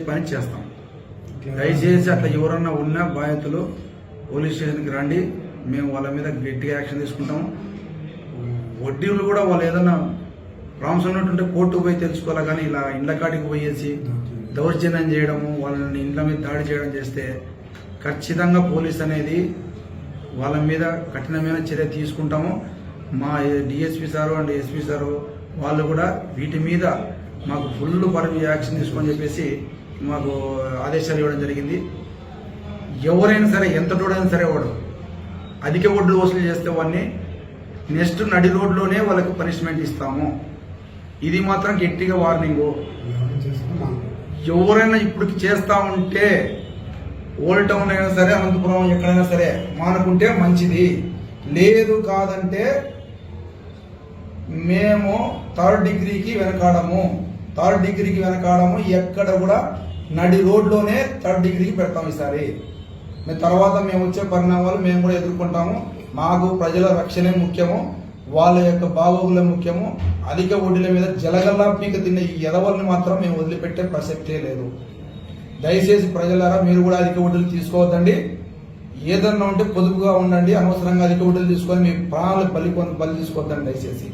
పని చేస్తాం. దయచేసి అట్లా ఎవరన్నా ఉన్నా బాధితులు పోలీస్ స్టేషన్కి రండి, మేము వాళ్ళ మీద గట్టిగా యాక్షన్ తీసుకుంటాము. వడ్డీలు కూడా వాళ్ళు ఏదన్నా ప్రాబ్లమ్స్ ఉన్నట్టుంటే కోర్టుకు పోయి తెలుసుకోవాలి, కానీ ఇలా ఇండ్ల కాటికి పోయేసి దౌర్జన్యం చేయడము, వాళ్ళని ఇండ్ల మీద దాడి చేయడం చేస్తే ఖచ్చితంగా పోలీస్ అనేది వాళ్ళ మీద కఠినమైన చర్య తీసుకుంటాము. మా DSP sir and SP sir వాళ్ళు కూడా వీటి మీద మాకు ఫుల్ పరివి యాక్షన్ తీసుకొని చెప్పేసి మాకు ఆదేశాలు ఇవ్వడం జరిగింది. ఎవరైనా సరే, ఎంత డోడైనా సరే, వాడు అధిక వడ్లు వసూలు చేస్తే వాడిని నెక్స్ట్ నడి రోడ్లోనే వాళ్ళకి పనిష్మెంట్ ఇస్తాము. ఇది మాత్రం గట్టిగా వార్నింగ్. ఎవరైనా ఇప్పటికి చేస్తా ఉంటే ఓల్డ్ టౌన్ అయినా సరే, అనంతపురం ఎక్కడైనా సరే మానుకుంటే మంచిది. లేదు కాదంటే మేము థర్డ్ డిగ్రీకి వెనకాడము. ఎక్కడ కూడా నడి రోడ్లోనే థర్డ్ డిగ్రీకి పెడతాం. ఈసారి తర్వాత మేము వచ్చే పరిణామాలు మేము కూడా ఎదుర్కొంటాము. మాకు ప్రజల రక్షణే ముఖ్యము, వాళ్ళ యొక్క బాగోగులే ముఖ్యము. అధిక వడ్డీల మీద జలగల్లా పీక తిన్న ఈ ఎదవల్ని మాత్రం మేము వదిలిపెట్టే ప్రసక్తే లేదు. దయచేసి ప్రజలారా, మీరు కూడా అధిక వడ్డీలు తీసుకోవద్దండి. ఏదన్నా ఉంటే పొదుపుగా ఉండండి. అనవసరంగా అధిక వడ్డీలు తీసుకొని మీ ప్రాణాలు బలి తీసుకోవద్దండి. దయచేసి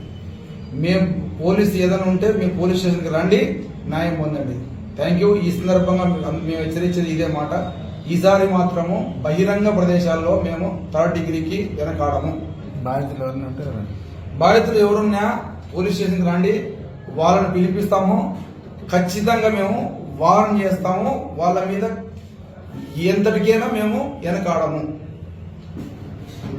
మేము పోలీసు ఏదైనా ఉంటే మీ పోలీస్ స్టేషన్కి రండి, న్యాయం పొందండి. Thank you. ఈ సందర్భంగా మేము హెచ్చరించేది ఇదే మాట. ఈసారి మాత్రము బహిరంగ ప్రదేశాల్లో మేము థర్డ్ డిగ్రీకి వెనకాడము. బాధితులు ఎవరున్నా పోలీస్ స్టేషన్కి రండి, వాళ్ళని పిలిపిస్తాము. ఖచ్చితంగా మేము వార్న్ చేస్తాము. వాళ్ళ మీద ఎంతటికైనా మేము వెనకాడము.